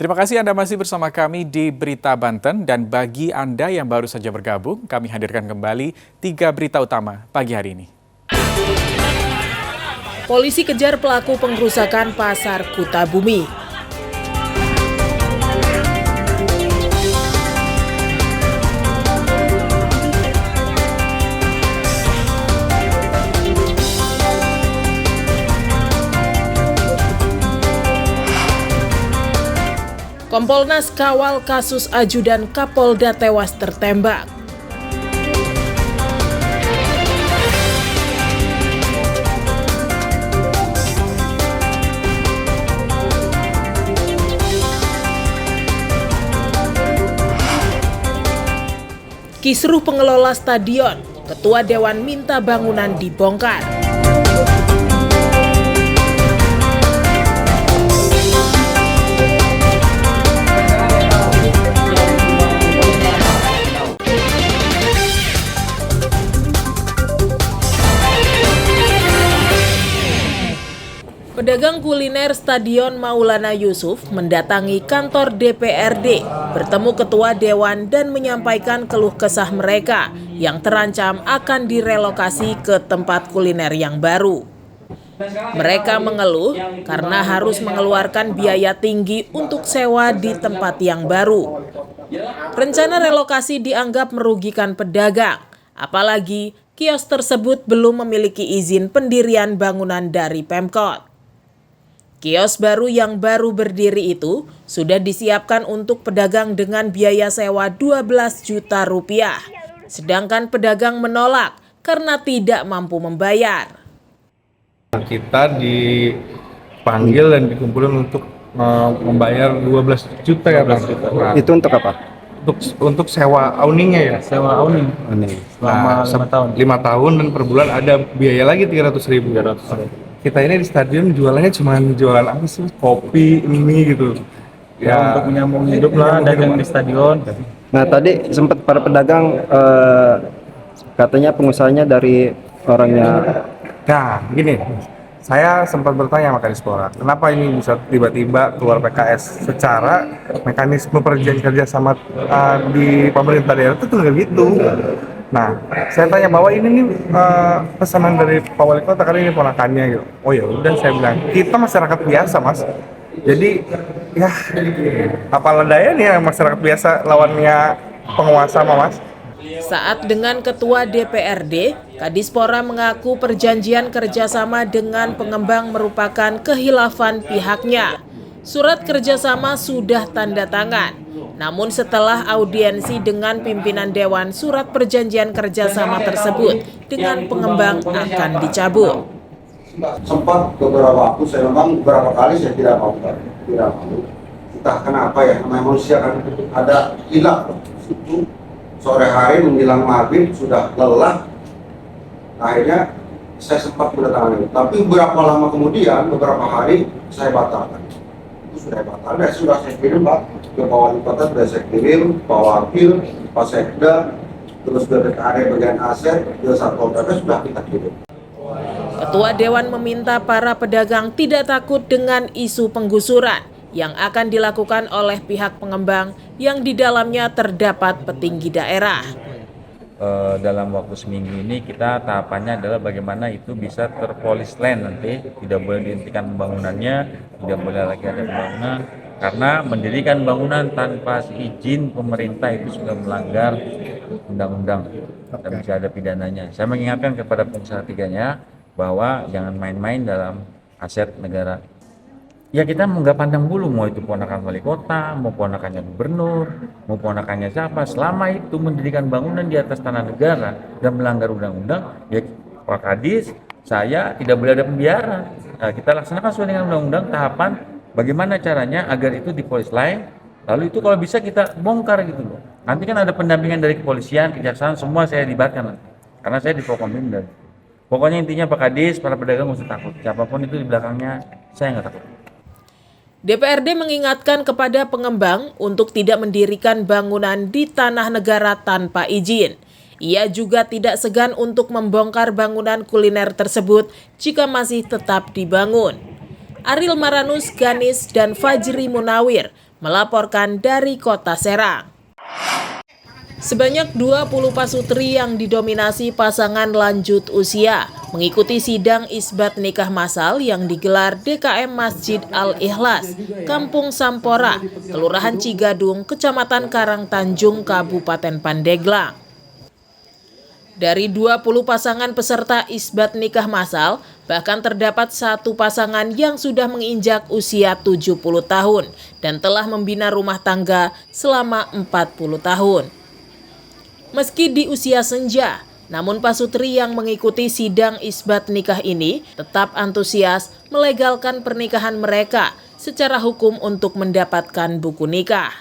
Terima kasih Anda masih bersama kami di Berita Banten, dan bagi Anda yang baru saja bergabung, kami hadirkan kembali 3 berita utama pagi hari ini. Polisi kejar pelaku pengrusakan Pasar Kutabumi. Kompolnas kawal kasus ajudan Kapolda tewas tertembak. Kisruh pengelola stadion, Ketua Dewan minta bangunan dibongkar. Pedagang kuliner Stadion Maulana Yusuf mendatangi kantor DPRD, bertemu Ketua Dewan dan menyampaikan keluh kesah mereka yang terancam akan direlokasi ke tempat kuliner yang baru. Mereka mengeluh karena harus mengeluarkan biaya tinggi untuk sewa di tempat yang baru. Rencana relokasi dianggap merugikan pedagang, apalagi kios tersebut belum memiliki izin pendirian bangunan dari Pemkot. Kios baru yang baru berdiri itu sudah disiapkan untuk pedagang dengan biaya sewa 12 juta rupiah. Sedangkan pedagang menolak karena tidak mampu membayar. Kita dipanggil dan dikumpulin untuk membayar 12 juta ya Bang. Nah, itu untuk apa? Untuk sewa awningnya ya. Sewa awning selama 5 tahun. 5 tahun dan per bulan ada biaya lagi 300.000. Kita ini di stadion jualannya cuma jualan apa sih? Kopi, mie gitu. Ya, untuk menyambung hidup lah dagang di stadion. Nah tadi sempat para pedagang katanya pengusahanya dari orangnya. Nah, gini. Saya sempat bertanya sama Kadisbora, kenapa ini bisa tiba-tiba keluar PKS secara mekanisme perjanjian kerjasama di pemerintah daerah itu nggak gitu. Nah, saya tanya bahwa ini nih pesanan dari Pak Wali Kota karena ini ponakannya gitu. Oh ya udah, saya bilang kita masyarakat biasa mas. Jadi ya apalah daya nih masyarakat biasa lawannya penguasa mas. Saat dengan Ketua DPRD, Kadisbora mengaku perjanjian kerjasama dengan pengembang merupakan khilafan pihaknya. Surat kerjasama sudah tanda tangan. Namun setelah audiensi dengan pimpinan Dewan, surat perjanjian kerjasama tersebut dengan pengembang akan dicabut. Sempat beberapa waktu saya memang beberapa kali saya tidak mau. Entah kenapa ya, namanya manusia kan ada hilaf. Sore hari menjelang maghrib sudah lelah, akhirnya saya sempat mendatangi. Tapi beberapa lama kemudian, beberapa hari saya batalkan. Itu sudah batal, sudah saya kirim Pak ke Pak Wali Kota, sudah saya kirim Pak Wakil, Pak Sekda, terus ke area bagian aset, ke Satpol PP sudah kita kirim. Ketua Dewan meminta para pedagang tidak takut dengan isu penggusuran yang akan dilakukan oleh pihak pengembang yang di dalamnya terdapat petinggi daerah. Dalam waktu seminggu ini kita tahapannya adalah bagaimana itu bisa terpolis land nanti, tidak boleh dihentikan pembangunannya, tidak boleh lagi ada pembangunan, karena mendirikan bangunan tanpa izin pemerintah itu sudah melanggar undang-undang dan bisa ada pidananya. Saya mengingatkan kepada pengusaha tiganya bahwa jangan main-main dalam aset negara. Ya kita nggak pandang bulu mau itu ponakan wali kota, mau ponakannya gubernur, mau ponakannya siapa. Selama itu mendirikan bangunan di atas tanah negara dan melanggar undang-undang, ya Pak Kadis, saya tidak boleh ada pembiaran. Nah, kita laksanakan sesuai dengan undang-undang tahapan bagaimana caranya agar itu dipolis lain. Lalu itu kalau bisa kita bongkar gitu loh. Nanti kan ada pendampingan dari kepolisian, kejaksaan, semua saya libatkan. Karena saya di Prokominda. Pokoknya intinya Pak Kadis, para pedagang nggak usah takut. Siapapun itu di belakangnya, saya nggak takut. DPRD mengingatkan kepada pengembang untuk tidak mendirikan bangunan di tanah negara tanpa izin. Ia juga tidak segan untuk membongkar bangunan kuliner tersebut jika masih tetap dibangun. Ariel Maranus Ganis dan Fajri Munawir melaporkan dari Kota Serang. Sebanyak 20 pasutri yang didominasi pasangan lanjut usia mengikuti sidang isbat nikah massal yang digelar DKM Masjid Al-Ikhlas, Kampung Sampora, Kelurahan Cigadung, Kecamatan Karangtanjung, Kabupaten Pandeglang. Dari 20 pasangan peserta isbat nikah massal, bahkan terdapat satu pasangan yang sudah menginjak usia 70 tahun dan telah membina rumah tangga selama 40 tahun. Meski di usia senja, namun pasutri yang mengikuti sidang isbat nikah ini tetap antusias melegalkan pernikahan mereka secara hukum untuk mendapatkan buku nikah.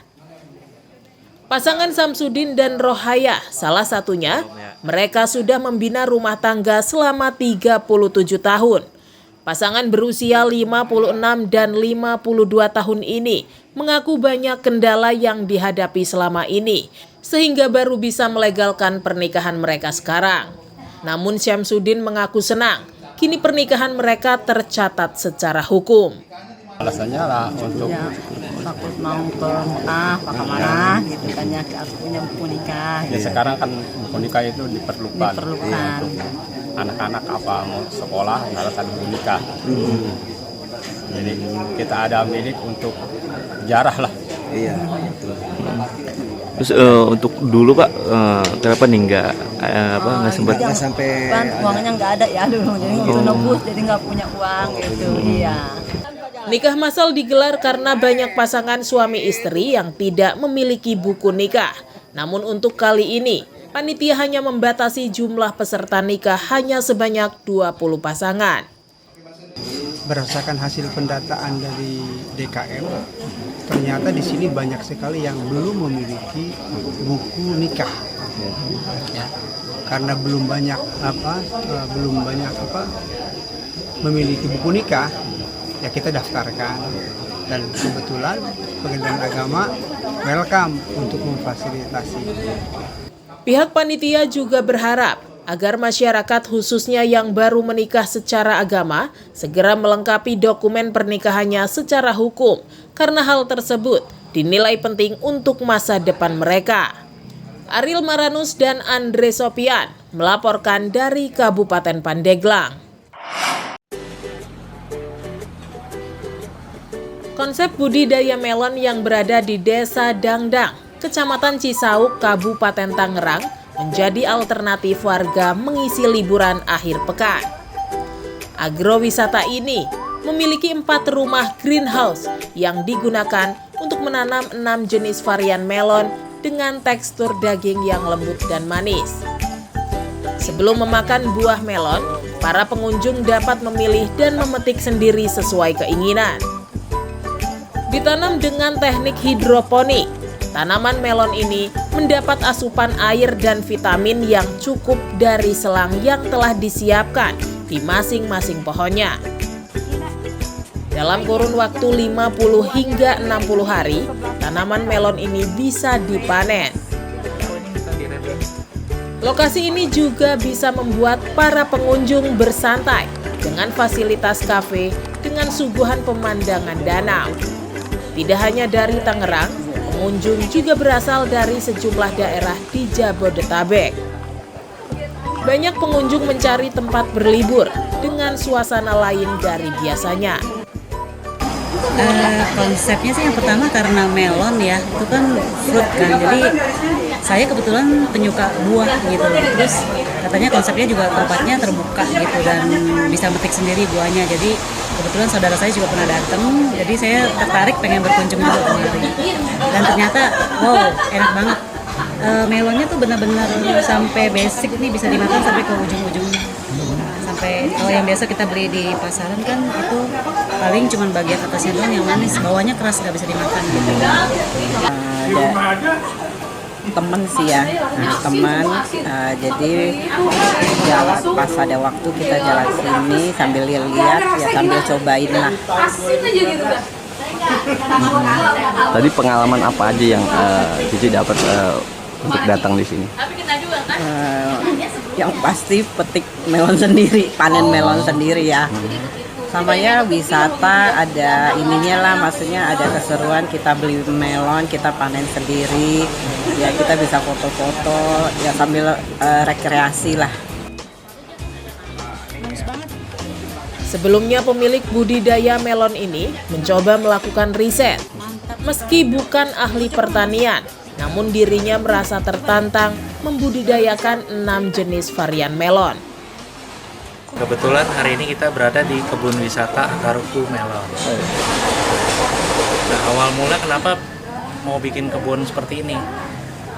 Pasangan Samsudin dan Rohaya, salah satunya, mereka sudah membina rumah tangga selama 37 tahun. Pasangan berusia 56 dan 52 tahun ini mengaku banyak kendala yang dihadapi selama ini, sehingga baru bisa melegalkan pernikahan mereka sekarang. Namun Syamsuddin mengaku senang, kini pernikahan mereka tercatat secara hukum. Alasannya lah untuk takut mau ke Mekah, apa kemana gitu kan ya, aku punya buku nikah. Ya sekarang kan buku nikah itu diperlukan. Diperlukan. Untuk anak-anak apa mau sekolah harus ada buku nikah. Jadi kita ada milik untuk jarah lah. Iya. Terus untuk dulu Pak, kenapa nih nggak sampai uangnya nggak ada ya dulu, jadi nggak nembus, jadi nggak punya uang gitu. Iya. Nikah massal digelar karena banyak pasangan suami istri yang tidak memiliki buku nikah. Namun untuk kali ini, panitia hanya membatasi jumlah peserta nikah hanya sebanyak 20 pasangan. Berdasarkan hasil pendataan dari DKM, ternyata di sini banyak sekali yang belum memiliki buku nikah. Ya, karena belum banyak memiliki buku nikah, ya kita daftarkan, dan kebetulan Pengadilan Agama welcome untuk memfasilitasi. Pihak panitia juga berharap agar masyarakat khususnya yang baru menikah secara agama segera melengkapi dokumen pernikahannya secara hukum karena hal tersebut dinilai penting untuk masa depan mereka. Ariel Maranus dan Andre Sopian melaporkan dari Kabupaten Pandeglang. Konsep budidaya melon yang berada di Desa Dangdang, Kecamatan Cisauk, Kabupaten Tangerang, menjadi alternatif warga mengisi liburan akhir pekan. Agrowisata ini memiliki 4 rumah greenhouse yang digunakan untuk menanam 6 jenis varian melon dengan tekstur daging yang lembut dan manis. Sebelum memakan buah melon, para pengunjung dapat memilih dan memetik sendiri sesuai keinginan. Ditanam dengan teknik hidroponik, tanaman melon ini mendapat asupan air dan vitamin yang cukup dari selang yang telah disiapkan di masing-masing pohonnya. Dalam kurun waktu 50 hingga 60 hari, tanaman melon ini bisa dipanen. Lokasi ini juga bisa membuat para pengunjung bersantai dengan fasilitas kafe dengan suguhan pemandangan danau. Tidak hanya dari Tangerang, pengunjung juga berasal dari sejumlah daerah di Jabodetabek. Banyak pengunjung mencari tempat berlibur dengan suasana lain dari biasanya. Konsepnya sih yang pertama karena melon ya, itu kan fruit kan, jadi saya kebetulan penyuka buah gitu. Terus katanya konsepnya juga tempatnya terbuka gitu dan bisa metik sendiri buahnya. Jadi kebetulan saudara saya juga pernah datang, jadi saya tertarik pengen berkunjung juga kemari. Dan ternyata wow, enak banget. Melonnya tuh benar-benar sampai basic nih, bisa dimakan sampai ke ujung-ujungnya. Sampai kalau yang biasa kita beli di pasaran kan itu paling cuma bagian atasnya doang yang manis, bawahnya keras nggak bisa dimakan gitu. Temen sih ya, teman, jadi jalan pas ada waktu kita jalan sini sambil lihat ya, sambil cobain lah. Tadi pengalaman apa aja yang Cici dapat untuk datang di sini? Yang pasti petik melon sendiri, panen melon sendiri ya. Sama ya wisata, ada ininya lah, maksudnya ada keseruan, kita beli melon, kita panen sendiri, ya kita bisa foto-foto, ya sambil rekreasi lah. Sebelumnya pemilik budidaya melon ini mencoba melakukan riset. Meski bukan ahli pertanian, namun dirinya merasa tertantang membudidayakan 6 jenis varian melon. Kebetulan hari ini kita berada di kebun wisata Akaruku Melon. Nah, awal mula kenapa mau bikin kebun seperti ini?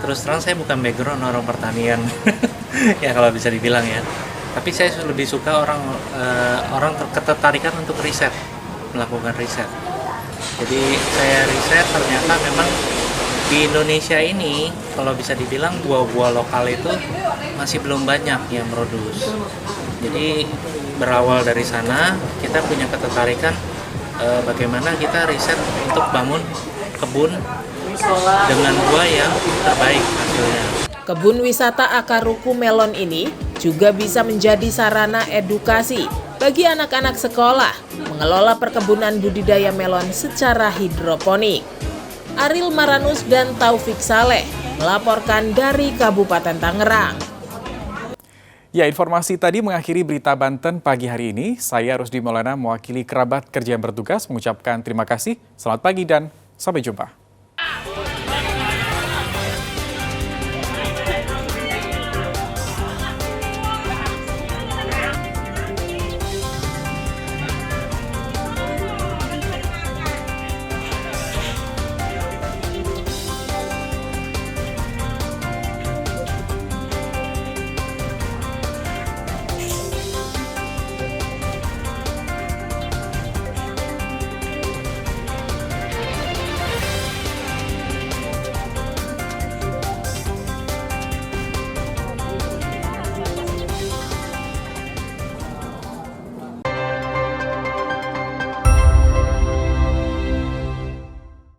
Terus terang saya bukan background orang pertanian, ya kalau bisa dibilang ya. Tapi saya lebih suka orang ketertarikan untuk riset, melakukan riset. Jadi saya riset ternyata memang di Indonesia ini kalau bisa dibilang buah-buah lokal itu masih belum banyak yang produce. Jadi berawal dari sana kita punya ketertarikan bagaimana kita riset untuk bangun kebun dengan buah yang terbaik hasilnya. Kebun wisata Akaruku Melon ini juga bisa menjadi sarana edukasi bagi anak-anak sekolah mengelola perkebunan budidaya melon secara hidroponik. Ariel Maranus dan Taufik Saleh melaporkan dari Kabupaten Tangerang. Ya, informasi tadi mengakhiri berita Banten pagi hari ini. Saya Rusdi Maulana mewakili kerabat kerja yang bertugas mengucapkan terima kasih, selamat pagi dan sampai jumpa.